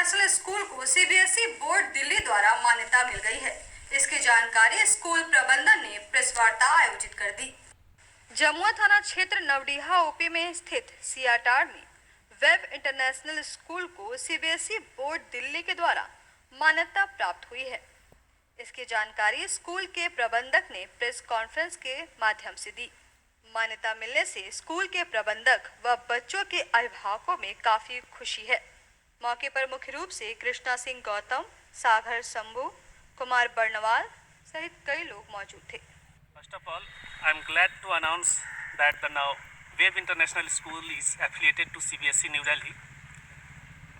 International school को CBSE board Delhi द्वारा मान्यता मिल गई है। इसकी जानकारी स्कूल प्रबंधन ने प्रेस वार्ता आयोजित कर दी। जमुआ थाना क्षेत्र नवडीहा ओपी में स्थित सियाटार में वेब इंटरनेशनल स्कूल को सीबीएसई बोर्ड दिल्ली के द्वारा मान्यता प्राप्त हुई है। इसकी जानकारी स्कूल के प्रबंधक ने प्रेस कॉन्फ्रेंस के माध्यम से दी। मान्यता मिलने से स्कूल के प्रबंधक व बच्चों के अभिभावकों में काफी खुशी है। मौके पर मुख्य रूप से कृष्णा सिंह गौतम, सागर शंभू, कुमार बर्नवाल सहित कई लोग मौजूद थे। First of all, I am glad to announce that the now Wave International School is affiliated to CBSE New Delhi।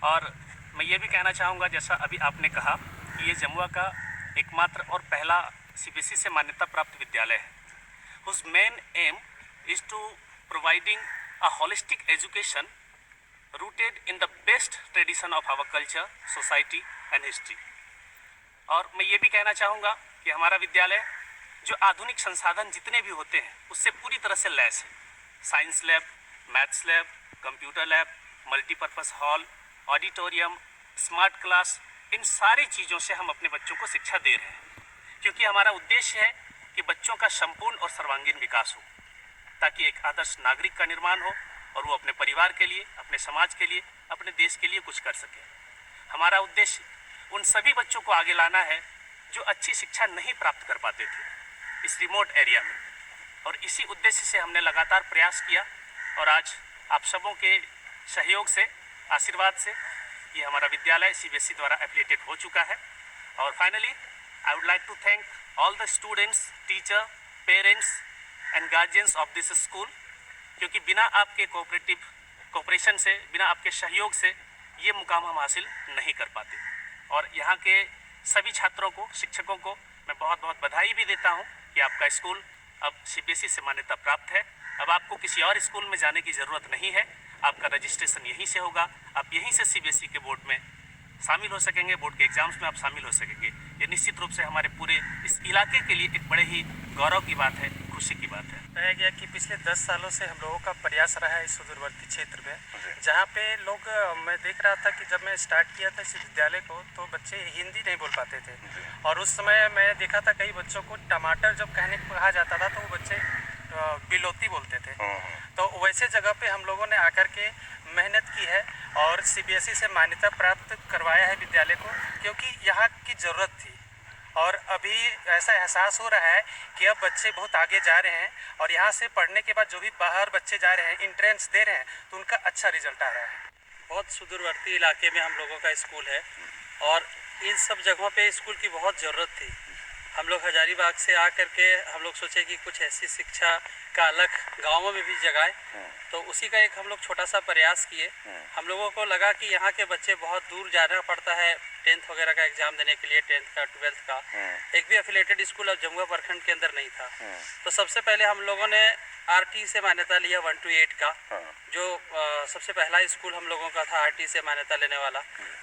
और मैं ये भी कहना चाहूँगा, जैसा अभी आपने कहा कि ये जमुआ का एकमात्र और पहला CBSE से मान्यता प्राप्त विद्यालय है, whose main aim is to providing a holistic education rooted in the best tradition of our culture, society and history। और मैं ये भी कहना चाहूँगा कि हमारा विद्यालय जो आधुनिक संसाधन जितने भी होते हैं उससे पूरी तरह से लैस है। Science lab, maths lab, computer lab, multipurpose hall, auditorium, smart class, इन सारी चीज़ों से हम अपने बच्चों को शिक्षा दे रहे हैं, क्योंकि हमारा उद्देश्य है कि बच्चों का संपूर्ण और सर्वांगीण विकास हो, ताकि एक आदर्श नागरिक का निर्माण हो और वो अपने परिवार के लिए, अपने समाज के लिए, अपने देश के लिए कुछ कर सके। हमारा उद्देश्य उन सभी बच्चों को आगे लाना है जो अच्छी शिक्षा नहीं प्राप्त कर पाते थे इस रिमोट एरिया में, और इसी उद्देश्य से हमने लगातार प्रयास किया और आज आप सबों के सहयोग से, आशीर्वाद से ये हमारा विद्यालय सीबीएसई द्वारा एफिलिएटेड हो चुका है। और finally I would like to thank all the students, teacher, parents and guardians of this school, क्योंकि बिना आपके कोऑपरेशन से, बिना आपके सहयोग से ये मुकाम हम हासिल नहीं कर पाते। और यहाँ के सभी छात्रों को, शिक्षकों को मैं बहुत बहुत बधाई भी देता हूँ कि आपका स्कूल अब सीबीएसई से मान्यता प्राप्त है। अब आपको किसी और स्कूल में जाने की ज़रूरत नहीं है, आपका रजिस्ट्रेशन यहीं से होगा, आप यहीं से सीबीएसई के बोर्ड में शामिल हो सकेंगे, बोर्ड के एग्जाम्स में आप शामिल हो सकेंगे। ये निश्चित रूप से हमारे पूरे इस इलाके के लिए एक बड़े ही गौरव की बात है, खुशी की बात है। कहा गया कि पिछले 10 सालों से हम लोगों का प्रयास रहा है इस सुदूरवर्ती क्षेत्र में, जहाँ पे लोग, मैं देख रहा था कि जब मैं स्टार्ट किया था इस विद्यालय को तो बच्चे हिंदी नहीं बोल पाते थे, और उस समय मैं देखा था कई बच्चों को टमाटर जब कहने को कहा जाता था तो वो बच्चे बिलोती बोलते थे। तो वैसे जगह पे हम लोगों ने आकर के मेहनत की है और सीबीएसई से मान्यता प्राप्त करवाया है विद्यालय को, क्योंकि यहाँ की ज़रूरत थी। और अभी ऐसा एहसास हो रहा है कि अब बच्चे बहुत आगे जा रहे हैं और यहाँ से पढ़ने के बाद जो भी बाहर बच्चे जा रहे हैं, एंट्रेंस दे रहे हैं, तो उनका अच्छा रिजल्ट आ रहा है। बहुत सुदूरवर्ती इलाके में हम लोगों का स्कूल है और इन सब जगहों पे स्कूल की बहुत ज़रूरत थी। हम लोग हजारीबाग से आकर के हम लोग सोचे कि कुछ ऐसी शिक्षा का अलग गाँवों में भी जगाएं, तो उसी का एक हम लोग छोटा सा प्रयास किए। हम लोगों को लगा कि यहाँ के बच्चे बहुत दूर जाना पड़ता है 10th वगैरह का एग्ज़ाम देने के लिए, 10th का, 12th का। एक भी एफिलिएटेड स्कूल अब जमुआ प्रखंड के अंदर नहीं था। तो सबसे पहले हम लोगों ने आरटी से मान्यता लिया 1 to 8 का, जो सबसे पहला स्कूल हम लोगों का था आरटी से मान्यता लेने वाला।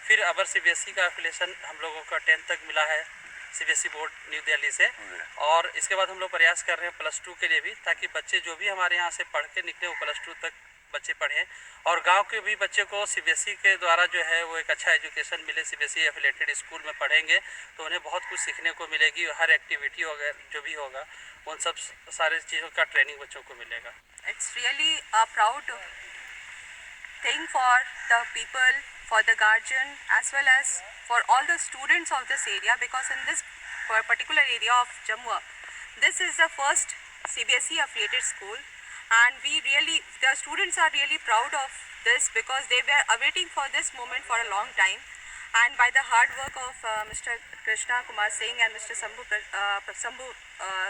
फिर अबर सीबीएसई का एफिलिएशन हम लोगों का 10th तक मिला है सीबीएसई बोर्ड न्यू दिल्ली से, और इसके बाद हम लोग प्रयास कर रहे हैं +2 के लिए भी, ताकि बच्चे जो भी हमारे यहाँ से पढ़ के निकले वो +2 तक बच्चे पढ़ें और गांव के भी बच्चे को सीबीएसई के द्वारा जो है वो एक अच्छा एजुकेशन मिले। सीबीएसई एफिलिएटेड स्कूल में पढ़ेंगे तो उन्हें बहुत कुछ सीखने को मिलेगी, हर एक्टिविटी वगैरह जो भी होगा उन सब सारे चीज़ों का ट्रेनिंग बच्चों को मिलेगा। It's really a proud thing for the people, for the guardian, as well as for all the students of this area, because in this particular area of Jammu, this is the first CBSE affiliated school, and the students are really proud of this because they were awaiting for this moment for a long time, and by the hard work of Mr. Krishna Kumar Singh and Mr. Shambhu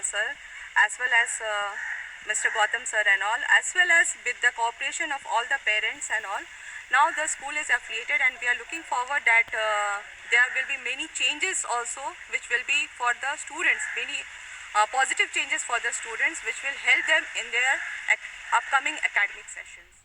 sir, as well as Mr. Gautam sir and all, as well as with the cooperation of all the parents and all, now the school is affiliated, and we are looking forward that there will be many changes also which will be for the students, many positive changes for the students which will help them in their upcoming academic sessions.